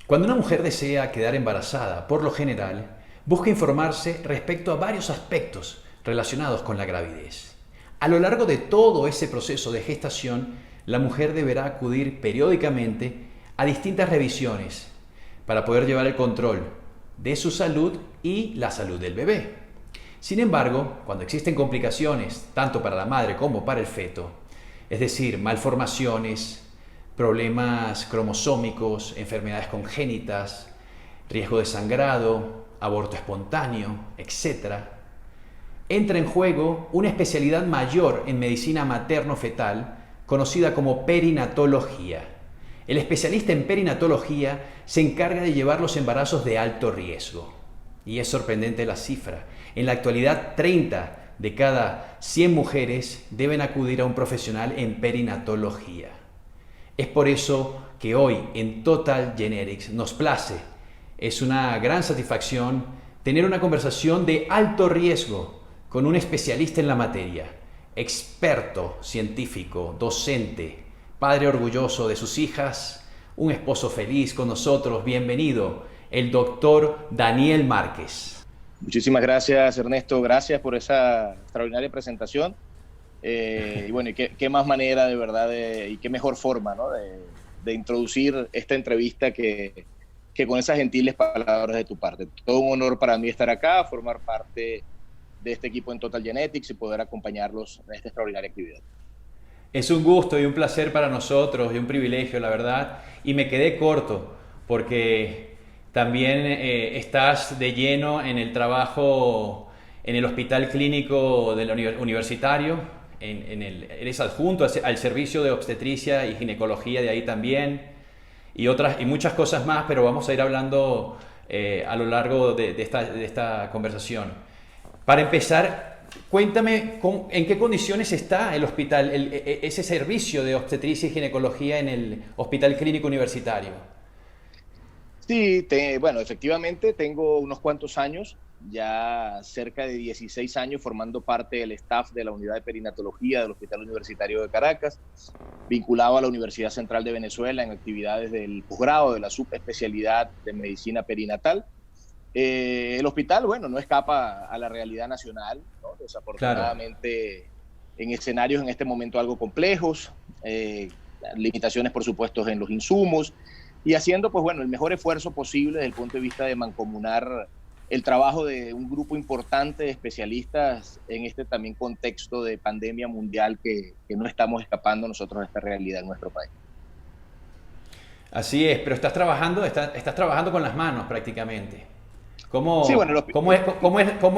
Cuando una mujer desea quedar embarazada, por lo general, busca informarse respecto a varios aspectos relacionados con la gravidez. A lo largo de todo ese proceso de gestación, la mujer deberá acudir periódicamente a distintas revisiones para poder llevar el control de su salud y la salud del bebé. Sin embargo, cuando existen complicaciones tanto para la madre como para el feto, es decir, malformaciones, problemas cromosómicos, enfermedades congénitas, riesgo de sangrado, aborto espontáneo, etc., entra en juego una especialidad mayor en medicina materno-fetal conocida como perinatología. El especialista en perinatología se encarga de llevar los embarazos de alto riesgo. Y es sorprendente la cifra. En la actualidad, 30 de cada 100 mujeres deben acudir a un profesional en perinatología. Es por eso que hoy en Total Genetics nos place, es una gran satisfacción tener una conversación de alto riesgo con un especialista en la materia, experto, científico, docente, padre orgulloso de sus hijas, un esposo feliz con nosotros. Bienvenido, el doctor Daniel Márquez. Muchísimas gracias, Ernesto. Gracias por esa extraordinaria presentación. Y bueno, y qué más manera de verdad y qué mejor forma, ¿no? de introducir esta entrevista que con esas gentiles palabras de tu parte. Todo un honor para mí estar acá, formar parte de este equipo en Total Genetics y poder acompañarlos en esta extraordinaria actividad. Es un gusto y un placer para nosotros y un privilegio, la verdad. Y me quedé corto porque también estás de lleno en el trabajo en el Hospital Clínico del Universitario. Eres adjunto al servicio de obstetricia y ginecología de ahí también. Y muchas cosas más, pero vamos a ir hablando a lo largo de esta conversación. Para empezar, cuéntame en qué condiciones está el hospital, ese servicio de obstetricia y ginecología en el Hospital Clínico Universitario. Sí, bueno, efectivamente tengo unos cuantos años, ya cerca de 16 años formando parte del staff de la unidad de perinatología del Hospital Universitario de Caracas, vinculado a la Universidad Central de Venezuela en actividades del posgrado de la subespecialidad de medicina perinatal. El hospital, bueno, no escapa a la realidad nacional, ¿no? Claro. Desafortunadamente en escenarios en este momento algo complejos, limitaciones por supuesto en los insumos y haciendo pues bueno el mejor esfuerzo posible desde el punto de vista de mancomunar el trabajo de un grupo importante de especialistas en este también contexto de pandemia mundial que no estamos escapando nosotros de esta realidad en nuestro país. Así es, pero estás trabajando con las manos prácticamente. Sí, bueno, ¿Cómo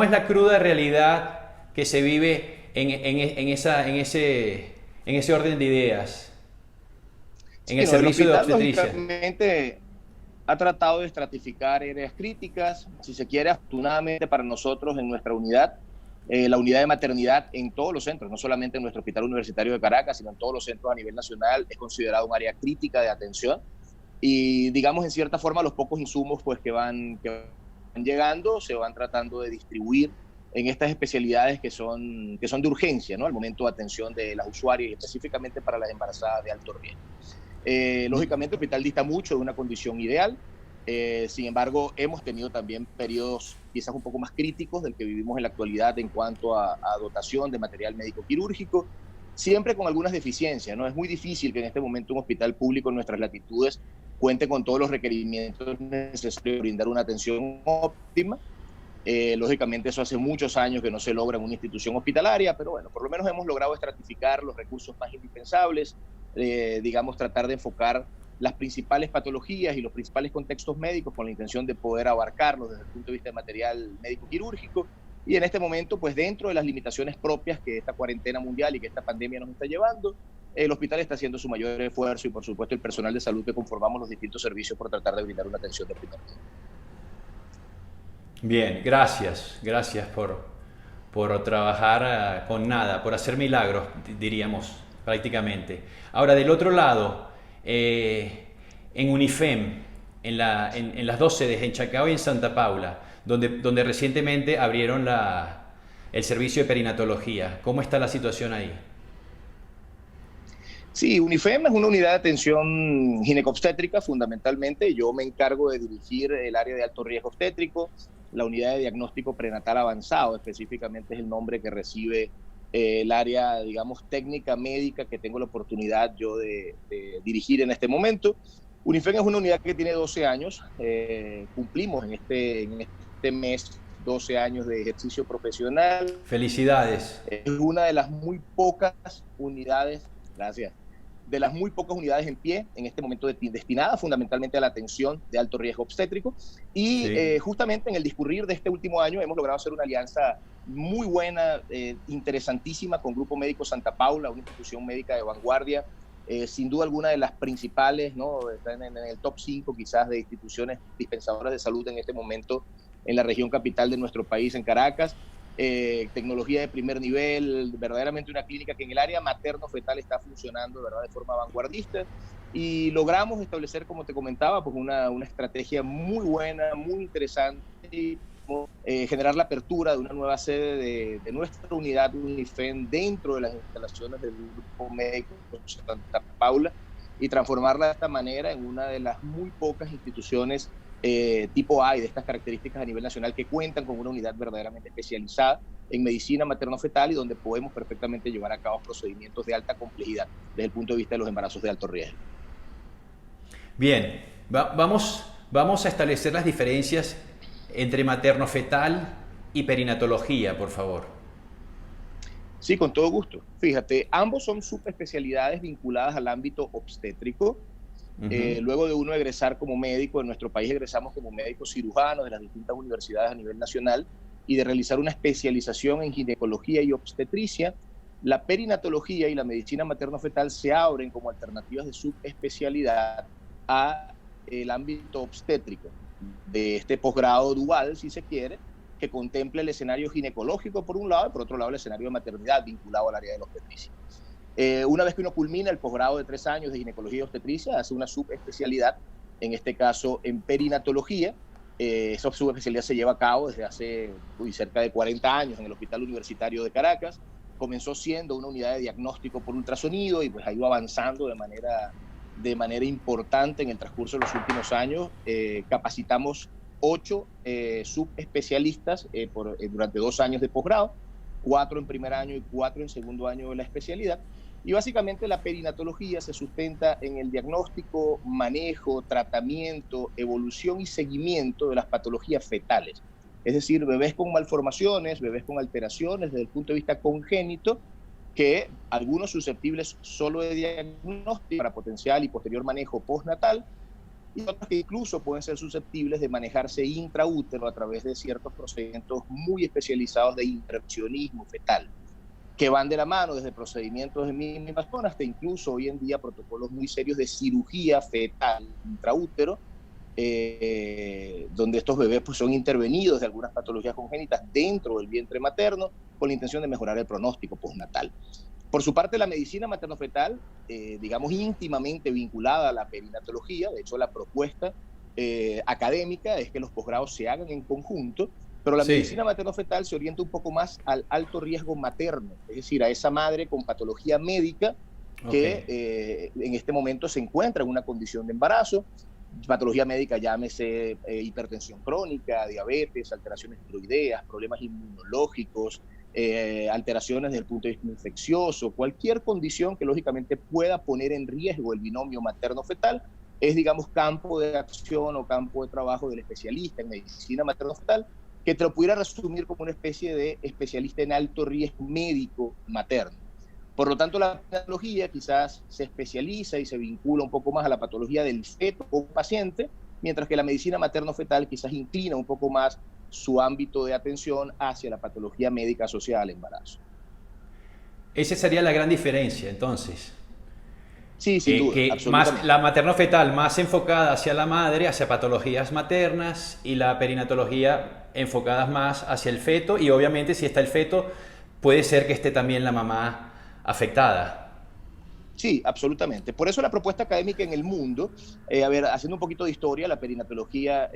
es la cruda realidad que se vive en ese orden de ideas, en el sí, no, el servicio de hospital obstetricia? lógicamente ha tratado de estratificar áreas críticas, si se quiere, afortunadamente para nosotros en nuestra unidad, la unidad de maternidad en todos los centros, no solamente en nuestro Hospital Universitario de Caracas, sino en todos los centros a nivel nacional, es considerado un área crítica de atención y digamos en cierta forma los pocos insumos pues que van llegando se van tratando de distribuir en estas especialidades que son de urgencia, ¿no? Al momento de atención de las usuarias y específicamente para las embarazadas de alto riesgo. Lógicamente el hospital dista mucho de una condición ideal, sin embargo hemos tenido también periodos quizás un poco más críticos del que vivimos en la actualidad en cuanto a dotación de material médico quirúrgico, siempre con algunas deficiencias, ¿no? Es muy difícil que en este momento un hospital público en nuestras latitudes cuente con todos los requerimientos necesarios para brindar una atención óptima. Lógicamente eso hace muchos años que no se logra en una institución hospitalaria, pero bueno, por lo menos hemos logrado estratificar los recursos más indispensables, digamos, tratar de enfocar las principales patologías y los principales contextos médicos con la intención de poder abarcarlos desde el punto de vista de material médico quirúrgico. Y en este momento, pues dentro de las limitaciones propias que esta cuarentena mundial y que esta pandemia nos está llevando, el hospital está haciendo su mayor esfuerzo y por supuesto el personal de salud que conformamos los distintos servicios por tratar de brindar una atención de primer nivel. Bien, gracias. Gracias por trabajar con nada, por hacer milagros, diríamos, prácticamente. Ahora, del otro lado, en Unifem, en las dos sedes, en Chacao y en Santa Paula, donde recientemente abrieron el servicio de perinatología. ¿Cómo está la situación ahí? Sí, UNIFEM es una unidad de atención ginecobstétrica fundamentalmente. Yo me encargo de dirigir el área de alto riesgo obstétrico, la unidad de diagnóstico prenatal avanzado, específicamente es el nombre que recibe el área, digamos, técnica médica que tengo la oportunidad yo de dirigir en este momento. UNIFEM es una unidad que tiene 12 años, cumplimos en este mes 12 años de ejercicio profesional. Felicidades. Es una de las muy pocas unidades, gracias, de las muy pocas unidades en pie en este momento destinadas fundamentalmente a la atención de alto riesgo obstétrico. Y Sí. justamente en el discurrir de este último año hemos logrado hacer una alianza muy buena, interesantísima con Grupo Médico Santa Paula, una institución médica de vanguardia, sin duda alguna de las principales, ¿no? Están en el top 5 quizás de instituciones dispensadoras de salud en este momento en la región capital de nuestro país, en Caracas. Tecnología de primer nivel, verdaderamente una clínica que en el área materno-fetal está funcionando, ¿verdad?, de forma vanguardista, y logramos establecer, como te comentaba, pues una estrategia muy buena, muy interesante, generar la apertura de una nueva sede de nuestra unidad UNIFEM dentro de las instalaciones del Grupo Médico Santa Paula y transformarla de esta manera en una de las muy pocas instituciones tipo A y de estas características a nivel nacional que cuentan con una unidad verdaderamente especializada en medicina materno-fetal y donde podemos perfectamente llevar a cabo procedimientos de alta complejidad desde el punto de vista de los embarazos de alto riesgo. Bien, vamos a establecer las diferencias entre materno-fetal y perinatología, por favor. Sí, con todo gusto. Fíjate, ambos son subespecialidades vinculadas al ámbito obstétrico. Ujú. Luego de uno egresar como médico, en nuestro país egresamos como médicos cirujanos de las distintas universidades a nivel nacional y de realizar una especialización en ginecología y obstetricia, la perinatología y la medicina materno-fetal se abren como alternativas de subespecialidad a el ámbito obstétrico de este posgrado dual, si se quiere, que contempla el escenario ginecológico por un lado y por otro lado el escenario de maternidad vinculado al área de la obstetricia. Una vez que uno culmina el posgrado de 3 años de ginecología y obstetricia, hace una subespecialidad, en este caso en perinatología. Esa subespecialidad se lleva a cabo desde hace cerca de 40 años en el Hospital Universitario de Caracas. Comenzó siendo una unidad de diagnóstico por ultrasonido y pues ha ido avanzando de manera importante en el transcurso de los últimos años. Capacitamos 8 subespecialistas durante 2 años de posgrado, 4 en primer año y 4 en segundo año de la especialidad. Y básicamente la perinatología se sustenta en el diagnóstico, manejo, tratamiento, evolución y seguimiento de las patologías fetales. Es decir, bebés con malformaciones, bebés con alteraciones desde el punto de vista congénito, que algunos susceptibles solo de diagnóstico para potencial y posterior manejo postnatal, y otros que incluso pueden ser susceptibles de manejarse intraútero a través de ciertos procedimientos muy especializados de intervencionismo fetal, que van de la mano desde procedimientos de mínimas zonas hasta incluso hoy en día protocolos muy serios de cirugía fetal intraútero, donde estos bebés pues, son intervenidos de algunas patologías congénitas dentro del vientre materno con la intención de mejorar el pronóstico postnatal. Por su parte, la medicina materno-fetal, digamos, íntimamente vinculada a la perinatología. De hecho, la propuesta académica es que los posgrados se hagan en conjunto, pero la Sí, medicina materno-fetal se orienta un poco más al alto riesgo materno, es decir, a esa madre con patología médica ok. que en este momento se encuentra en una condición de embarazo, patología médica, llámese hipertensión crónica, diabetes, alteraciones tiroideas, problemas inmunológicos, alteraciones desde el punto de vista infeccioso, cualquier condición que lógicamente pueda poner en riesgo el binomio materno-fetal, es, digamos, campo de acción o campo de trabajo del especialista en medicina materno-fetal, que te lo pudiera resumir como una especie de especialista en alto riesgo médico materno. Por lo tanto, la patología quizás se especializa y se vincula un poco más a la patología del feto o paciente, mientras que la medicina materno-fetal quizás inclina un poco más su ámbito de atención hacia la patología médica asociada al embarazo. Esa sería la gran diferencia, entonces. Sí, sin duda, Que más absolutamente. la materno-fetal más enfocada hacia la madre, hacia patologías maternas, y la perinatología enfocadas más hacia el feto, y obviamente si está el feto, puede ser que esté también la mamá afectada. Sí, absolutamente. Por eso la propuesta académica en el mundo, a ver, haciendo un poquito de historia, la perinatología,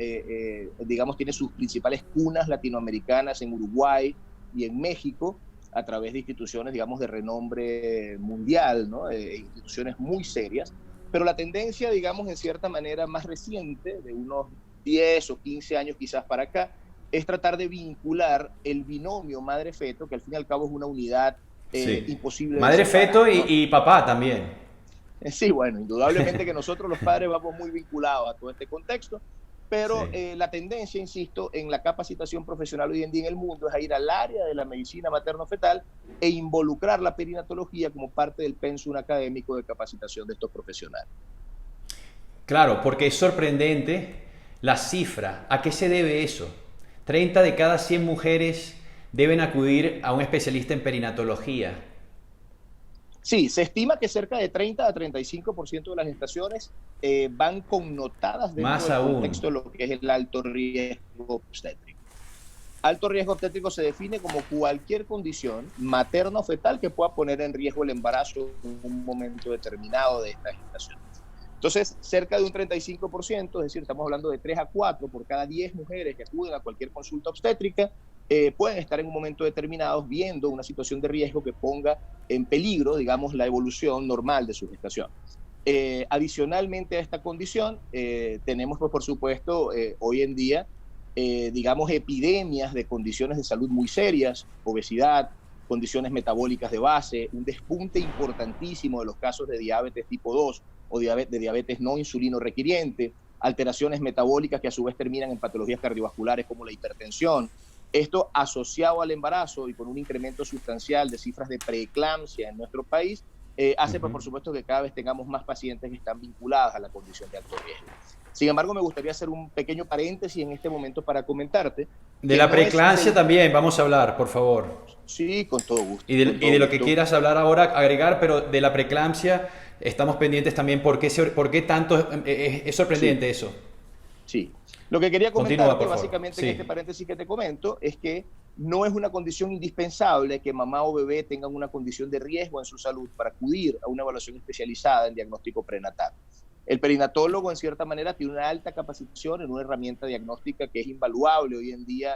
digamos, tiene sus principales cunas latinoamericanas en Uruguay y en México. a través de instituciones, digamos, de renombre mundial, ¿no? Instituciones muy serias, pero la tendencia, digamos, en cierta manera más reciente, de unos 10 o 15 años quizás para acá, es tratar de vincular el binomio madre-feto, que al fin y al cabo es una unidad Sí. imposible de Madre, separar, feto ¿no? y papá también. Sí, bueno, indudablemente que nosotros los padres vamos muy vinculados a todo este contexto, pero Sí. la tendencia, insisto, en la capacitación profesional hoy en día en el mundo es a ir al área de la medicina materno-fetal e involucrar la perinatología como parte del pensum académico de capacitación de estos profesionales. Claro, porque es sorprendente la cifra. ¿A qué se debe eso? 30 de cada 100 mujeres deben acudir a un especialista en perinatología. Sí, se estima que cerca de 30 a 35% de las gestaciones van connotadas dentro Más del aún. contexto de lo que es el alto riesgo obstétrico. Alto riesgo obstétrico se define como cualquier condición materno-fetal que pueda poner en riesgo el embarazo en un momento determinado de esta gestación. Entonces, cerca de un 35%, es decir, estamos hablando de 3 a 4 por cada 10 mujeres que acuden a cualquier consulta obstétrica, pueden estar en un momento determinado viendo una situación de riesgo que ponga en peligro, digamos, la evolución normal de su gestación. Adicionalmente a esta condición, tenemos, pues, por supuesto, hoy en día, digamos, epidemias de condiciones de salud muy serias, obesidad, condiciones metabólicas de base, un despunte importantísimo de los casos de diabetes tipo 2 o de diabetes no insulino requiriente, alteraciones metabólicas que a su vez terminan en patologías cardiovasculares como la hipertensión. Esto asociado al embarazo y con un incremento sustancial de cifras de preeclampsia en nuestro país, hace, pues, por supuesto, que cada vez tengamos más pacientes que están vinculadas a la condición de alto riesgo. Sin embargo, me gustaría hacer un pequeño paréntesis en este momento para comentarte De que la no es preeclampsia del... también vamos a hablar, por favor. Sí, con todo gusto, Y con todo de lo que gusto. quieras hablar ahora, agregar, pero de la preeclampsia estamos pendientes también. Por qué tanto es Sí, sorprendente eso? sí. Lo que quería Continúa, comentarte por favor. básicamente en Sí. este paréntesis que te comento es que no es una condición indispensable que mamá o bebé tengan una condición de riesgo en su salud para acudir a una evaluación especializada en diagnóstico prenatal. El perinatólogo, en cierta manera, tiene una alta capacitación en una herramienta diagnóstica que es invaluable hoy en día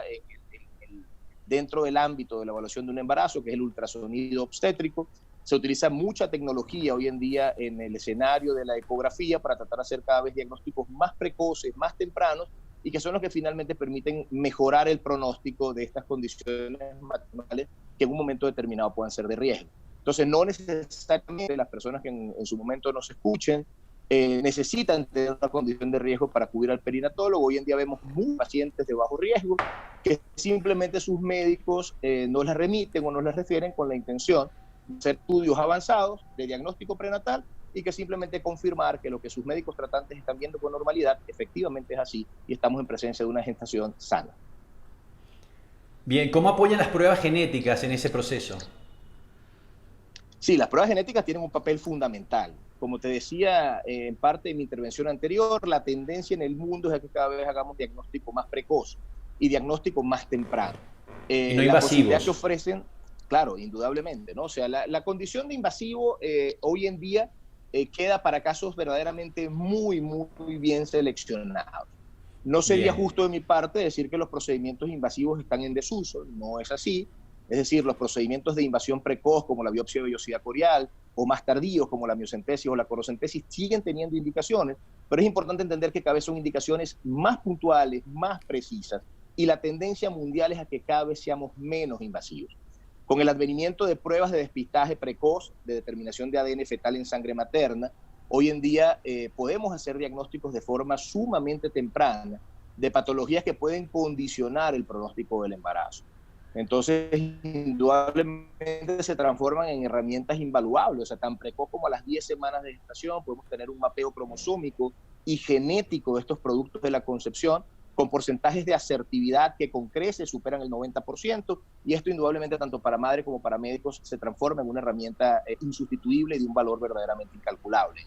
dentro del ámbito de la evaluación de un embarazo, que es el ultrasonido obstétrico. Se utiliza mucha tecnología hoy en día en el escenario de la ecografía para tratar de hacer cada vez diagnósticos más precoces, más tempranos, y que son los que finalmente permiten mejorar el pronóstico de estas condiciones maternales que en un momento determinado puedan ser de riesgo. Entonces, no necesariamente las personas que en su momento nos escuchen necesitan tener una condición de riesgo para acudir al perinatólogo. Hoy en día vemos muchos pacientes de bajo riesgo que simplemente sus médicos no les remiten o no les refieren con la intención de hacer estudios avanzados de diagnóstico prenatal y que simplemente confirmar que lo que sus médicos tratantes están viendo con normalidad efectivamente es así y estamos en presencia de una gestación sana. Bien, ¿cómo apoyan las pruebas genéticas en ese proceso? Sí, las pruebas genéticas tienen un papel fundamental. Como te decía en parte de mi intervención anterior, la tendencia en el mundo es a que cada vez hagamos diagnóstico más precoz y diagnóstico más temprano. Y no Las posibilidades que invasivos. ofrecen, claro, indudablemente, ¿no? O sea, la condición de invasivo hoy en día queda para casos verdaderamente muy, muy bien seleccionados. No sería Bien. justo de mi parte decir que los procedimientos invasivos están en desuso, no es así. Es decir, los procedimientos de invasión precoz como la biopsia de vellosidad corial o más tardíos como la miocentesis o la corocentesis siguen teniendo indicaciones, pero es importante entender que cada vez son indicaciones más puntuales, más precisas y la tendencia mundial es a que cada vez seamos menos invasivos. Con el advenimiento de pruebas de despistaje precoz, de determinación de ADN fetal en sangre materna, hoy en día podemos hacer diagnósticos de forma sumamente temprana de patologías que pueden condicionar el pronóstico del embarazo. Entonces, indudablemente se transforman en herramientas invaluables, o sea, tan precoz como a las 10 semanas de gestación podemos tener un mapeo cromosómico y genético de estos productos de la concepción con porcentajes de asertividad que con creces superan el 90%, y esto indudablemente tanto para madres como para médicos se transforma en una herramienta insustituible y de un valor verdaderamente incalculable.